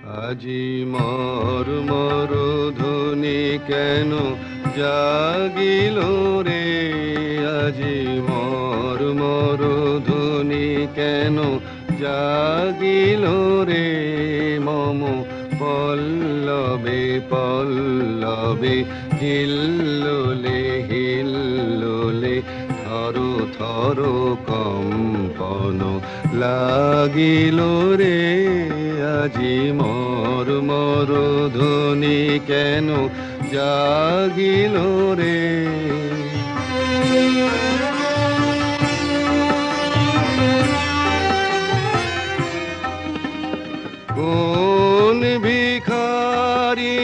আজি মর মর ধ্বনি কেন জাগিল রে, আজি মর মর ধ্বনি কেন জাগিল রে, মম পল্লবে পল্লবে হিল্লোলে হিল্লোলে থর থর কম্পন লাগিল রে, আজি মর মর ধ্বনি কেন জাগিল রে। কোন ভিখারি